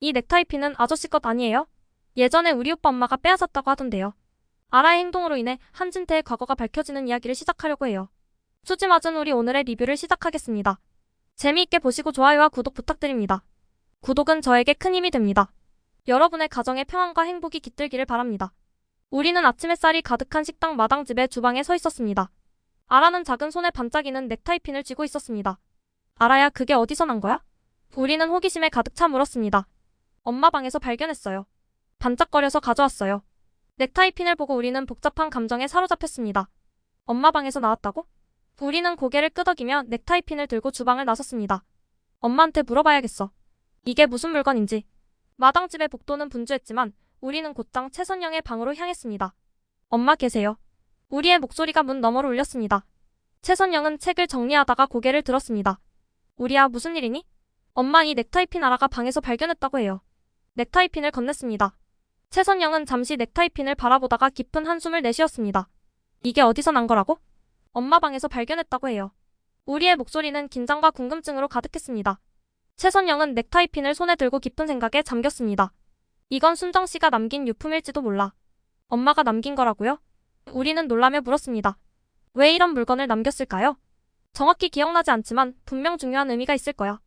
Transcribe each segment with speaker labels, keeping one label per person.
Speaker 1: 이 넥타이 핀은 아저씨 것 아니에요? 예전에 우리 오빠 엄마가 빼앗았다고 하던데요. 아라의 행동으로 인해 한진태의 과거가 밝혀지는 이야기를 시작하려고 해요. 수지 맞은 우리 오늘의 리뷰를 시작하겠습니다. 재미있게 보시고 좋아요와 구독 부탁드립니다. 구독은 저에게 큰 힘이 됩니다. 여러분의 가정의 평안과 행복이 깃들기를 바랍니다. 우리는 아침 햇살이 가득한 식당 마당집의 주방에 서 있었습니다. 아라는 작은 손에 반짝이는 넥타이 핀을 쥐고 있었습니다. 아라야, 그게 어디서 난 거야? 우리는 호기심에 가득 차 물었습니다. 엄마 방에서 발견했어요. 반짝거려서 가져왔어요. 넥타이 핀을 보고 우리는 복잡한 감정에 사로잡혔습니다. 엄마 방에서 나왔다고? 우리는 고개를 끄덕이며 넥타이 핀을 들고 주방을 나섰습니다. 엄마한테 물어봐야겠어. 이게 무슨 물건인지. 마당집의 복도는 분주했지만 우리는 곧장 최선영의 방으로 향했습니다. 엄마 계세요. 우리의 목소리가 문 너머로 울렸습니다. 최선영은 책을 정리하다가 고개를 들었습니다. 우리야, 무슨 일이니? 엄마, 이 넥타이 핀 아라가 방에서 발견했다고 해요. 넥타이 핀을 건넸습니다. 최선영은 잠시 넥타이 핀을 바라보다가 깊은 한숨을 내쉬었습니다. 이게 어디서 난 거라고? 엄마 방에서 발견했다고 해요. 우리의 목소리는 긴장과 궁금증으로 가득했습니다. 최선영은 넥타이 핀을 손에 들고 깊은 생각에 잠겼습니다. 이건 순정씨가 남긴 유품일지도 몰라. 엄마가 남긴 거라고요? 우리는 놀라며 물었습니다. 왜 이런 물건을 남겼을까요? 정확히 기억나지 않지만 분명 중요한 의미가 있을 거야.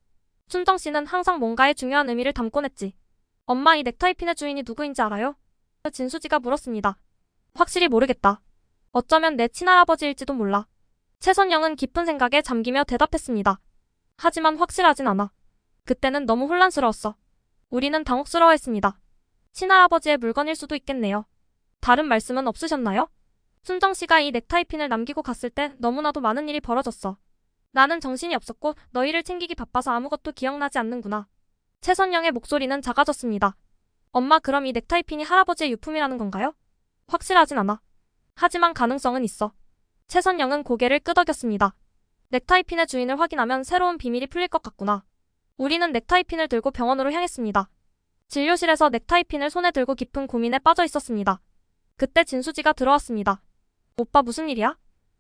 Speaker 1: 순정씨는 항상 뭔가의 중요한 의미를 담곤 했지. 엄마, 이 넥타이 핀의 주인이 누구인지 알아요? 진수지가 물었습니다. 확실히 모르겠다. 어쩌면 내 친할아버지일지도 몰라. 최선영은 깊은 생각에 잠기며 대답했습니다. 하지만 확실하진 않아. 그때는 너무 혼란스러웠어. 우리는 당혹스러워했습니다. 친할아버지의 물건일 수도 있겠네요. 다른 말씀은 없으셨나요? 순정씨가 이 넥타이 핀을 남기고 갔을 때 너무나도 많은 일이 벌어졌어. 나는 정신이 없었고 너희를 챙기기 바빠서 아무것도 기억나지 않는구나. 최선영의 목소리는 작아졌습니다. 엄마, 그럼 이 넥타이 핀이 할아버지의 유품이라는 건가요? 확실하진 않아. 하지만 가능성은 있어. 최선영은 고개를 끄덕였습니다. 넥타이 핀의 주인을 확인하면 새로운 비밀이 풀릴 것 같구나. 우리는 넥타이 핀을 들고 병원으로 향했습니다. 진료실에서 넥타이 핀을 손에 들고 깊은 고민에 빠져 있었습니다. 그때 진수지가 들어왔습니다. 오빠, 무슨 일이야?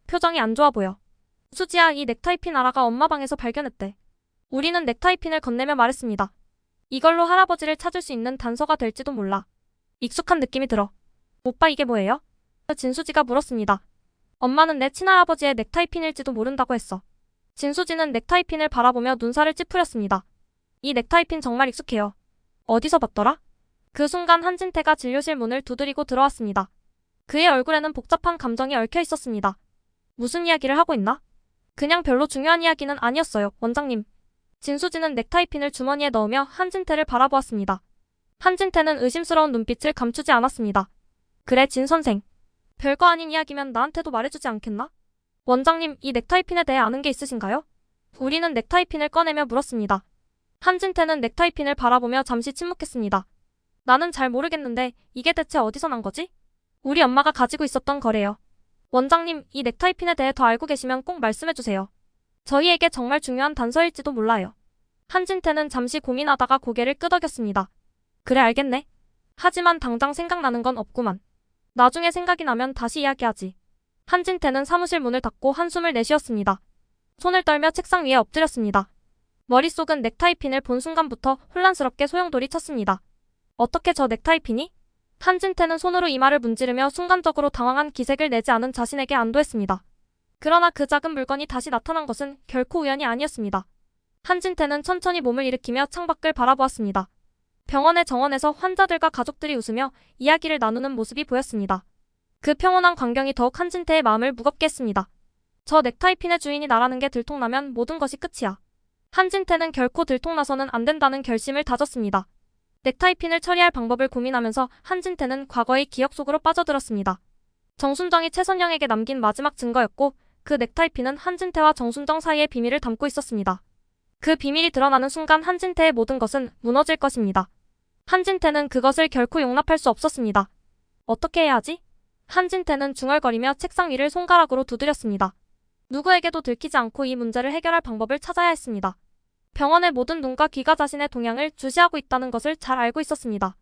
Speaker 1: 표정이 안 좋아 보여. 수지야, 이 넥타이 핀 아라가 엄마 방에서 발견했대. 우리는 넥타이 핀을 건네며 말했습니다. 이걸로 할아버지를 찾을 수 있는 단서가 될지도 몰라. 익숙한 느낌이 들어. 오빠, 이게 뭐예요? 진수지가 물었습니다. 엄마는 내 친할아버지의 넥타이 핀일지도 모른다고 했어. 진수지는 넥타이 핀을 바라보며 눈살을 찌푸렸습니다. 이 넥타이 핀 정말 익숙해요. 어디서 봤더라? 그 순간 한진태가 진료실 문을 두드리고 들어왔습니다. 그의 얼굴에는 복잡한 감정이 얽혀 있었습니다. 무슨 이야기를 하고 있나? 그냥 별로 중요한 이야기는 아니었어요, 원장님. 진수지는 넥타이 핀을 주머니에 넣으며 한진태를 바라보았습니다. 한진태는 의심스러운 눈빛을 감추지 않았습니다. 그래, 진 선생. 별거 아닌 이야기면 나한테도 말해주지 않겠나? 원장님, 이 넥타이 핀에 대해 아는 게 있으신가요? 우리는 넥타이 핀을 꺼내며 물었습니다. 한진태는 넥타이 핀을 바라보며 잠시 침묵했습니다. 나는 잘 모르겠는데 이게 대체 어디서 난 거지? 우리 엄마가 가지고 있었던 거래요. 원장님, 이 넥타이 핀에 대해 더 알고 계시면 꼭 말씀해주세요. 저희에게 정말 중요한 단서일지도 몰라요. 한진태는 잠시 고민하다가 고개를 끄덕였습니다. 그래, 알겠네. 하지만 당장 생각나는 건 없구만. 나중에 생각이 나면 다시 이야기하지. 한진태는 사무실 문을 닫고 한숨을 내쉬었습니다. 손을 떨며 책상 위에 엎드렸습니다. 머릿속은 넥타이 핀을 본 순간부터 혼란스럽게 소용돌이 쳤습니다. 어떻게 저 넥타이 핀이? 한진태는 손으로 이마를 문지르며 순간적으로 당황한 기색을 내지 않은 자신에게 안도했습니다. 그러나 그 작은 물건이 다시 나타난 것은 결코 우연이 아니었습니다. 한진태는 천천히 몸을 일으키며 창밖을 바라보았습니다. 병원의 정원에서 환자들과 가족들이 웃으며 이야기를 나누는 모습이 보였습니다. 그 평온한 광경이 더욱 한진태의 마음을 무겁게 했습니다. 저 넥타이 핀의 주인이 나라는 게 들통나면 모든 것이 끝이야. 한진태는 결코 들통나서는 안 된다는 결심을 다졌습니다. 넥타이 핀을 처리할 방법을 고민하면서 한진태는 과거의 기억 속으로 빠져들었습니다. 정순정이 최선영에게 남긴 마지막 증거였고 그 넥타이 핀은 한진태와 정순정 사이의 비밀을 담고 있었습니다. 그 비밀이 드러나는 순간 한진태의 모든 것은 무너질 것입니다. 한진태는 그것을 결코 용납할 수 없었습니다. 어떻게 해야 하지? 한진태는 중얼거리며 책상 위를 손가락으로 두드렸습니다. 누구에게도 들키지 않고 이 문제를 해결할 방법을 찾아야 했습니다. 병원의 모든 눈과 귀가 자신의 동향을 주시하고 있다는 것을 잘 알고 있었습니다.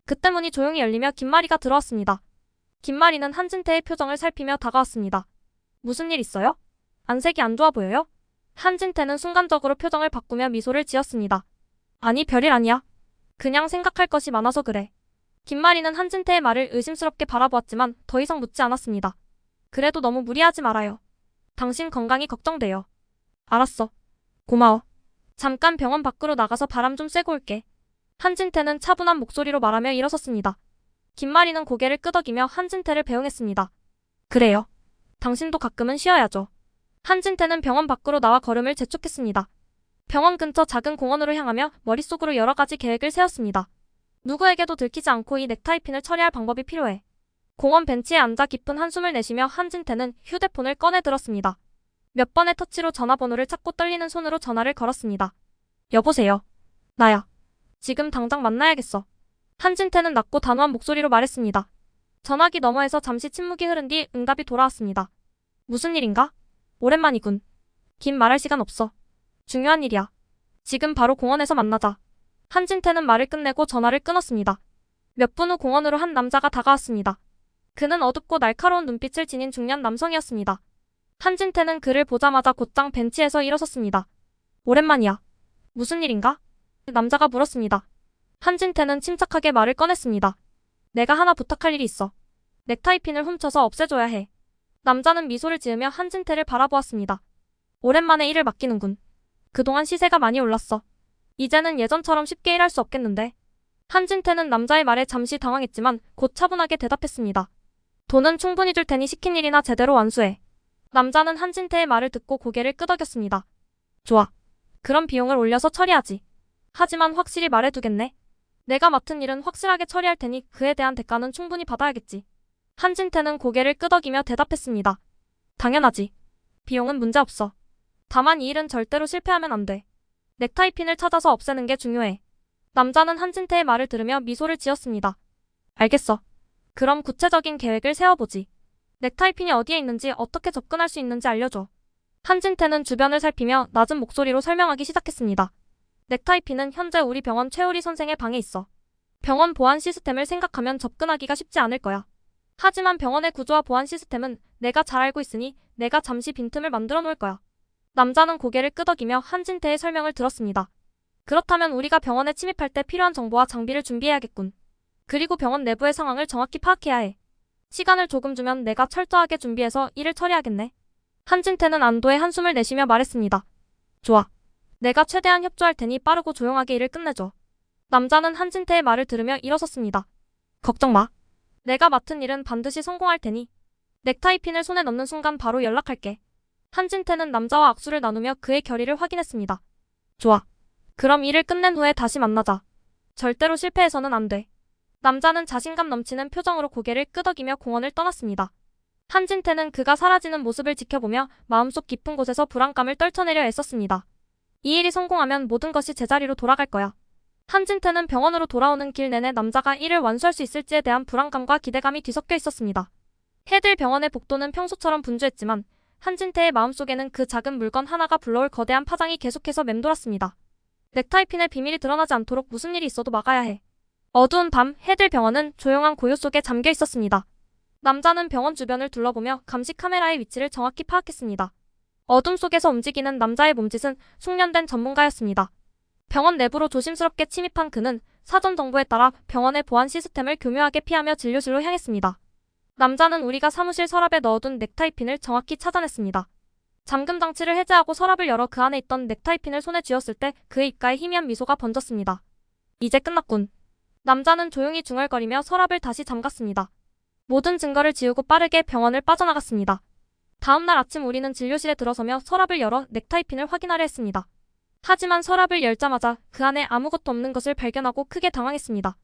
Speaker 1: 그때 문이 조용히 열리며 김마리가 들어왔습니다. 김마리는 한진태의 표정을 살피며 다가왔습니다. 무슨 일 있어요? 안색이 안 좋아 보여요? 한진태는 순간적으로 표정을 바꾸며 미소를 지었습니다. 아니, 별일 아니야. 그냥 생각할 것이 많아서 그래. 김마리는 한진태의 말을 의심스럽게 바라보았지만 더 이상 묻지 않았습니다. 그래도 너무 무리하지 말아요. 당신 건강이 걱정돼요. 알았어. 고마워. 잠깐 병원 밖으로 나가서 바람 좀 쐬고 올게. 한진태는 차분한 목소리로 말하며 일어섰습니다. 김마리는 고개를 끄덕이며 한진태를 배웅했습니다. 그래요. 당신도 가끔은 쉬어야죠. 한진태는 병원 밖으로 나와 걸음을 재촉했습니다. 병원 근처 작은 공원으로 향하며 머릿속으로 여러 가지 계획을 세웠습니다. 누구에게도 들키지 않고 이 넥타이핀을 처리할 방법이 필요해. 공원 벤치에 앉아 깊은 한숨을 내쉬며 한진태는 휴대폰을 꺼내 들었습니다. 몇 번의 터치로 전화번호를 찾고 떨리는 손으로 전화를 걸었습니다. 여보세요. 나야. 지금 당장 만나야겠어. 한진태는 낮고 단호한 목소리로 말했습니다. 전화기 너머에서 잠시 침묵이 흐른 뒤 응답이 돌아왔습니다. 무슨 일인가? 오랜만이군. 긴 말할 시간 없어. 중요한 일이야. 지금 바로 공원에서 만나자. 한진태는 말을 끝내고 전화를 끊었습니다. 몇 분 후 공원으로 한 남자가 다가왔습니다. 그는 어둡고 날카로운 눈빛을 지닌 중년 남성이었습니다. 한진태는 그를 보자마자 곧장 벤치에서 일어섰습니다. 오랜만이야. 무슨 일인가? 남자가 물었습니다. 한진태는 침착하게 말을 꺼냈습니다. 내가 하나 부탁할 일이 있어. 넥타이핀을 훔쳐서 없애줘야 해. 남자는 미소를 지으며 한진태를 바라보았습니다. 오랜만에 일을 맡기는군. 그동안 시세가 많이 올랐어. 이제는 예전처럼 쉽게 일할 수 없겠는데. 한진태는 남자의 말에 잠시 당황했지만 곧 차분하게 대답했습니다. 돈은 충분히 줄 테니 시킨 일이나 제대로 완수해. 남자는 한진태의 말을 듣고 고개를 끄덕였습니다. 좋아. 그럼 비용을 올려서 처리하지. 하지만 확실히 말해두겠네. 내가 맡은 일은 확실하게 처리할 테니 그에 대한 대가는 충분히 받아야겠지. 한진태는 고개를 끄덕이며 대답했습니다. 당연하지. 비용은 문제없어. 다만 이 일은 절대로 실패하면 안 돼. 넥타이핀을 찾아서 없애는 게 중요해. 남자는 한진태의 말을 들으며 미소를 지었습니다. 알겠어. 그럼 구체적인 계획을 세워보지. 넥타이핀이 어디에 있는지 어떻게 접근할 수 있는지 알려줘. 한진태는 주변을 살피며 낮은 목소리로 설명하기 시작했습니다. 넥타이핀은 현재 우리 병원 최우리 선생의 방에 있어. 병원 보안 시스템을 생각하면 접근하기가 쉽지 않을 거야. 하지만 병원의 구조와 보안 시스템은 내가 잘 알고 있으니 내가 잠시 빈틈을 만들어 놓을 거야. 남자는 고개를 끄덕이며 한진태의 설명을 들었습니다. 그렇다면 우리가 병원에 침입할 때 필요한 정보와 장비를 준비해야겠군. 그리고 병원 내부의 상황을 정확히 파악해야 해. 시간을 조금 주면 내가 철저하게 준비해서 일을 처리하겠네. 한진태는 안도의 한숨을 내쉬며 말했습니다. 좋아. 내가 최대한 협조할 테니 빠르고 조용하게 일을 끝내줘. 남자는 한진태의 말을 들으며 일어섰습니다. 걱정 마. 내가 맡은 일은 반드시 성공할 테니. 넥타이핀을 손에 넣는 순간 바로 연락할게. 한진태는 남자와 악수를 나누며 그의 결의를 확인했습니다. 좋아. 그럼 일을 끝낸 후에 다시 만나자. 절대로 실패해서는 안 돼. 남자는 자신감 넘치는 표정으로 고개를 끄덕이며 공원을 떠났습니다. 한진태는 그가 사라지는 모습을 지켜보며 마음속 깊은 곳에서 불안감을 떨쳐내려 애썼습니다. 이 일이 성공하면 모든 것이 제자리로 돌아갈 거야. 한진태는 병원으로 돌아오는 길 내내 남자가 일을 완수할 수 있을지에 대한 불안감과 기대감이 뒤섞여 있었습니다. 해들 병원의 복도는 평소처럼 분주했지만 한진태의 마음속에는 그 작은 물건 하나가 불러올 거대한 파장이 계속해서 맴돌았습니다. 넥타이핀의 비밀이 드러나지 않도록 무슨 일이 있어도 막아야 해. 어두운 밤 해들 병원은 조용한 고요 속에 잠겨 있었습니다. 남자는 병원 주변을 둘러보며 감시 카메라의 위치를 정확히 파악했습니다. 어둠 속에서 움직이는 남자의 몸짓은 숙련된 전문가였습니다. 병원 내부로 조심스럽게 침입한 그는 사전 정보에 따라 병원의 보안 시스템을 교묘하게 피하며 진료실로 향했습니다. 남자는 우리가 사무실 서랍에 넣어둔 넥타이핀을 정확히 찾아냈습니다. 잠금 장치를 해제하고 서랍을 열어 그 안에 있던 넥타이핀을 손에 쥐었을 때 그의 입가에 희미한 미소가 번졌습니다. 이제 끝났군. 남자는 조용히 중얼거리며 서랍을 다시 잠갔습니다. 모든 증거를 지우고 빠르게 병원을 빠져나갔습니다. 다음날 아침 우리는 진료실에 들어서며 서랍을 열어 넥타이핀을 확인하려 했습니다. 하지만 서랍을 열자마자 그 안에 아무것도 없는 것을 발견하고 크게 당황했습니다.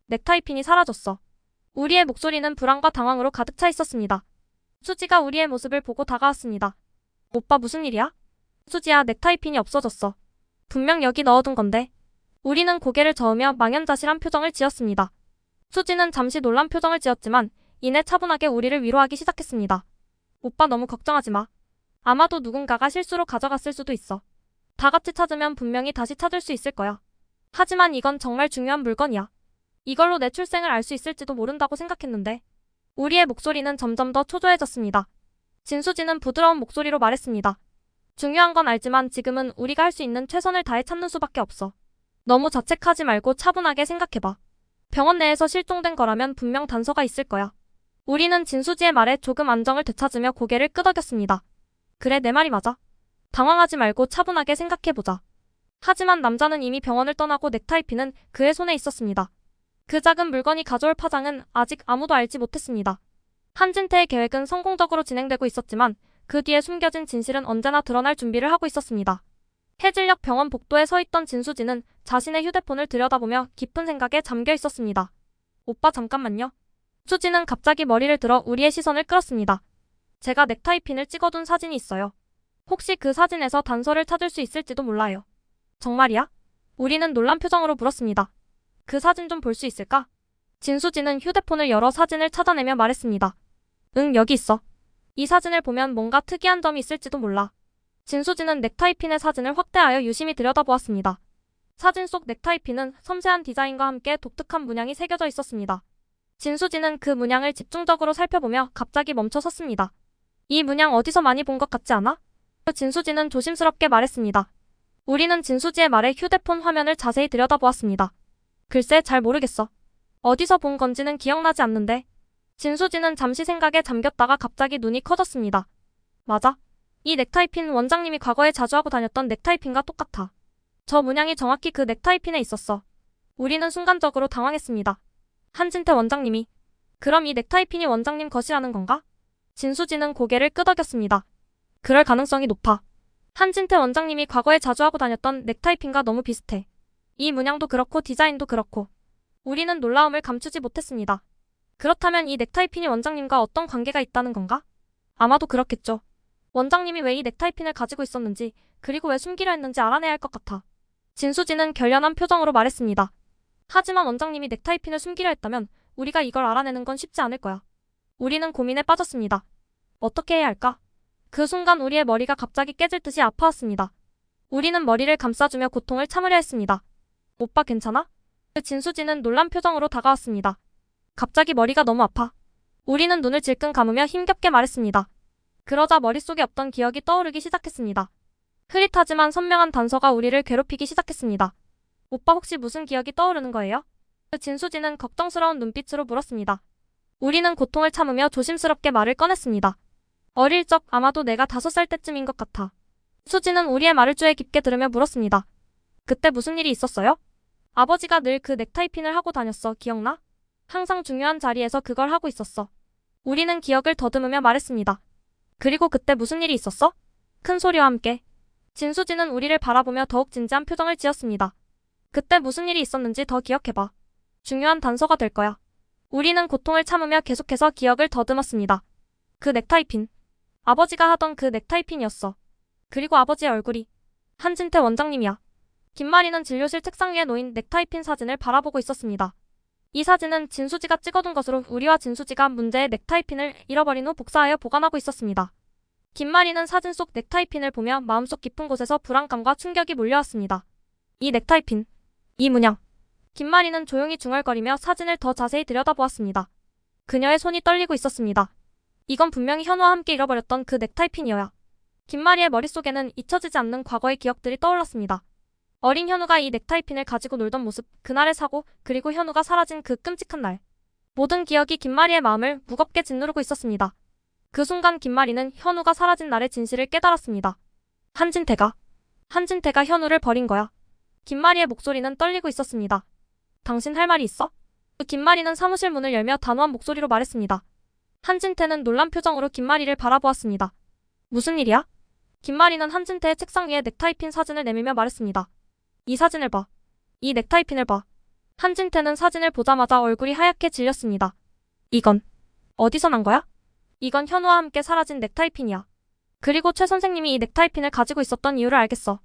Speaker 1: 넥타이핀이 사라졌어. 우리의 목소리는 불안과 당황으로 가득 차 있었습니다. 수지가 우리의 모습을 보고 다가왔습니다. 오빠 무슨 일이야? 수지야, 넥타이핀이 없어졌어. 분명 여기 넣어둔 건데. 우리는 고개를 저으며 망연자실한 표정을 지었습니다. 수지는 잠시 놀란 표정을 지었지만 이내 차분하게 우리를 위로하기 시작했습니다. 오빠 너무 걱정하지 마. 아마도 누군가가 실수로 가져갔을 수도 있어. 다 같이 찾으면 분명히 다시 찾을 수 있을 거야. 하지만 이건 정말 중요한 물건이야. 이걸로 내 출생을 알 수 있을지도 모른다고 생각했는데. 우리의 목소리는 점점 더 초조해졌습니다. 진수지는 부드러운 목소리로 말했습니다. 중요한 건 알지만 지금은 우리가 할 수 있는 최선을 다해 찾는 수밖에 없어. 너무 자책하지 말고 차분하게 생각해봐. 병원 내에서 실종된 거라면 분명 단서가 있을 거야. 우리는 진수지의 말에 조금 안정을 되찾으며 고개를 끄덕였습니다. 그래, 내 말이 맞아. 당황하지 말고 차분하게 생각해보자. 하지만 남자는 이미 병원을 떠나고 넥타이핀은 그의 손에 있었습니다. 그 작은 물건이 가져올 파장은 아직 아무도 알지 못했습니다. 한진태의 계획은 성공적으로 진행되고 있었지만 그 뒤에 숨겨진 진실은 언제나 드러날 준비를 하고 있었습니다. 해질녘 병원 복도에 서 있던 진수지는 자신의 휴대폰을 들여다보며 깊은 생각에 잠겨 있었습니다. 오빠, 잠깐만요. 수지는 갑자기 머리를 들어 우리의 시선을 끌었습니다. 제가 넥타이핀을 찍어둔 사진이 있어요. 혹시 그 사진에서 단서를 찾을 수 있을지도 몰라요. 정말이야? 우리는 놀란 표정으로 물었습니다. 그 사진 좀 볼 수 있을까? 진수지는 휴대폰을 열어 사진을 찾아내며 말했습니다. 응, 여기 있어. 이 사진을 보면 뭔가 특이한 점이 있을지도 몰라. 진수지는 넥타이핀의 사진을 확대하여 유심히 들여다보았습니다. 사진 속 넥타이핀은 섬세한 디자인과 함께 독특한 문양이 새겨져 있었습니다. 진수지는 그 문양을 집중적으로 살펴보며 갑자기 멈춰 섰습니다. 이 문양 어디서 많이 본 것 같지 않아? 진수지는 조심스럽게 말했습니다. 우리는 진수지의 말에 휴대폰 화면을 자세히 들여다보았습니다. 글쎄, 잘 모르겠어. 어디서 본 건지는 기억나지 않는데. 진수지는 잠시 생각에 잠겼다가 갑자기 눈이 커졌습니다. 맞아. 이 넥타이핀 원장님이 과거에 자주 하고 다녔던 넥타이핀과 똑같아. 저 문양이 정확히 그 넥타이핀에 있었어. 우리는 순간적으로 당황했습니다. 한진태 원장님이. 그럼 이 넥타이핀이 원장님 것이라는 건가? 진수지는 고개를 끄덕였습니다. 그럴 가능성이 높아. 한진태 원장님이 과거에 자주 하고 다녔던 넥타이핀과 너무 비슷해. 이 문양도 그렇고 디자인도 그렇고. 우리는 놀라움을 감추지 못했습니다. 그렇다면 이 넥타이핀이 원장님과 어떤 관계가 있다는 건가? 아마도 그렇겠죠. 원장님이 왜 이 넥타이핀을 가지고 있었는지, 그리고 왜 숨기려 했는지 알아내야 할 것 같아. 진수지는 결연한 표정으로 말했습니다. 하지만 원장님이 넥타이핀을 숨기려 했다면 우리가 이걸 알아내는 건 쉽지 않을 거야. 우리는 고민에 빠졌습니다. 어떻게 해야 할까? 그 순간 우리의 머리가 갑자기 깨질 듯이 아파왔습니다. 우리는 머리를 감싸주며 고통을 참으려 했습니다. 오빠, 괜찮아? 진수지는 놀란 표정으로 다가왔습니다. 갑자기 머리가 너무 아파. 우리는 눈을 질끈 감으며 힘겹게 말했습니다. 그러자 머릿속에 없던 기억이 떠오르기 시작했습니다. 흐릿하지만 선명한 단서가 우리를 괴롭히기 시작했습니다. 오빠, 혹시 무슨 기억이 떠오르는 거예요? 진수지는 걱정스러운 눈빛으로 물었습니다. 우리는 고통을 참으며 조심스럽게 말을 꺼냈습니다. 어릴 적 아마도 내가 5살 때쯤인 것 같아. 수지는 우리의 말을 쥐어 깊게 들으며 물었습니다. 그때 무슨 일이 있었어요? 아버지가 늘 그 넥타이핀을 하고 다녔어. 기억나? 항상 중요한 자리에서 그걸 하고 있었어. 우리는 기억을 더듬으며 말했습니다. 그리고 그때 무슨 일이 있었어? 큰 소리와 함께. 진수지는 우리를 바라보며 더욱 진지한 표정을 지었습니다. 그때 무슨 일이 있었는지 더 기억해봐. 중요한 단서가 될 거야. 우리는 고통을 참으며 계속해서 기억을 더듬었습니다. 그 넥타이핀. 아버지가 하던 그 넥타이핀이었어. 그리고 아버지의 얼굴이 한진태 원장님이야. 김마리는 진료실 책상 위에 놓인 넥타이핀 사진을 바라보고 있었습니다. 이 사진은 진수지가 찍어둔 것으로 우리와 진수지가 문제의 넥타이핀을 잃어버린 후 복사하여 보관하고 있었습니다. 김마리는 사진 속 넥타이핀을 보며 마음속 깊은 곳에서 불안감과 충격이 몰려왔습니다. 이 넥타이핀, 이 문양. 김마리는 조용히 중얼거리며 사진을 더 자세히 들여다보았습니다. 그녀의 손이 떨리고 있었습니다. 이건 분명히 현우와 함께 잃어버렸던 그 넥타이핀이어야. 김마리의 머릿속에는 잊혀지지 않는 과거의 기억들이 떠올랐습니다. 어린 현우가 이 넥타이핀을 가지고 놀던 모습, 그날의 사고, 그리고 현우가 사라진 그 끔찍한 날. 모든 기억이 김마리의 마음을 무겁게 짓누르고 있었습니다. 그 순간 김마리는 현우가 사라진 날의 진실을 깨달았습니다. 한진태가 현우를 버린 거야. 김마리의 목소리는 떨리고 있었습니다. 당신 할 말이 있어? 김마리는 사무실 문을 열며 단호한 목소리로 말했습니다. 한진태는 놀란 표정으로 김마리를 바라보았습니다. 무슨 일이야? 김마리는 한진태의 책상 위에 넥타이핀 사진을 내밀며 말했습니다. 이 사진을 봐. 이 넥타이핀을 봐. 한진태는 사진을 보자마자 얼굴이 하얗게 질렸습니다. 이건 어디서 난 거야? 이건 현우와 함께 사라진 넥타이핀이야. 그리고 최 선생님이 이 넥타이핀을 가지고 있었던 이유를 알겠어.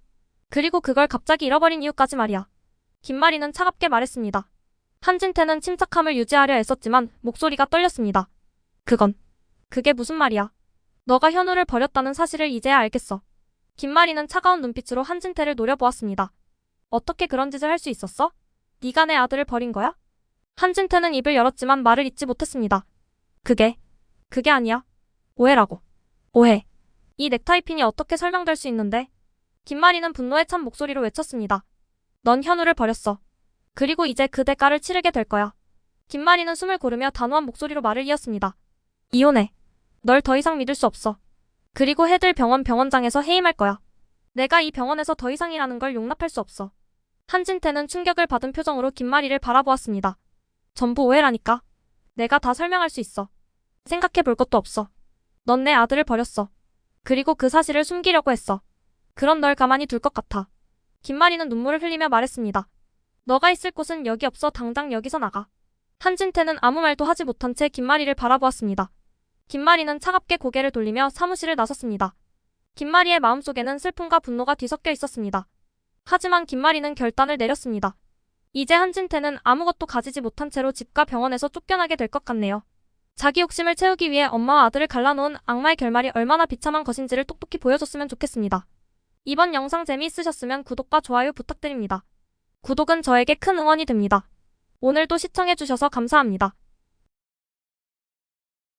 Speaker 1: 그리고 그걸 갑자기 잃어버린 이유까지 말이야. 김마리는 차갑게 말했습니다. 한진태는 침착함을 유지하려 애썼지만 목소리가 떨렸습니다. 그게 무슨 말이야? 너가 현우를 버렸다는 사실을 이제야 알겠어. 김마리는 차가운 눈빛으로 한진태를 노려보았습니다. 어떻게 그런 짓을 할 수 있었어? 네가 내 아들을 버린 거야? 한진태는 입을 열었지만 말을 잇지 못했습니다. 그게 아니야. 오해라고. 오해. 이 넥타이핀이 어떻게 설명될 수 있는데? 김마리는 분노에 찬 목소리로 외쳤습니다. 넌 현우를 버렸어. 그리고 이제 그 대가를 치르게 될 거야. 김마리는 숨을 고르며 단호한 목소리로 말을 이었습니다. 이혼해. 널 더 이상 믿을 수 없어. 그리고 해들 병원장에서 해임할 거야. 내가 이 병원에서 더 이상 일하는 걸 용납할 수 없어. 한진태는 충격을 받은 표정으로 김마리를 바라보았습니다. 전부 오해라니까. 내가 다 설명할 수 있어. 생각해 볼 것도 없어. 넌 내 아들을 버렸어. 그리고 그 사실을 숨기려고 했어. 그럼 널 가만히 둘 것 같아. 김마리는 눈물을 흘리며 말했습니다. 너가 있을 곳은 여기 없어. 당장 여기서 나가. 한진태는 아무 말도 하지 못한 채 김마리를 바라보았습니다. 김마리는 차갑게 고개를 돌리며 사무실을 나섰습니다. 김마리의 마음속에는 슬픔과 분노가 뒤섞여 있었습니다. 하지만 김마리는 결단을 내렸습니다. 이제 한진태는 아무것도 가지지 못한 채로 집과 병원에서 쫓겨나게 될 것 같네요. 자기 욕심을 채우기 위해 엄마와 아들을 갈라놓은 악마의 결말이 얼마나 비참한 것인지를 똑똑히 보여줬으면 좋겠습니다. 이번 영상 재미있으셨으면 구독과 좋아요 부탁드립니다. 구독은 저에게 큰 응원이 됩니다. 오늘도 시청해주셔서 감사합니다.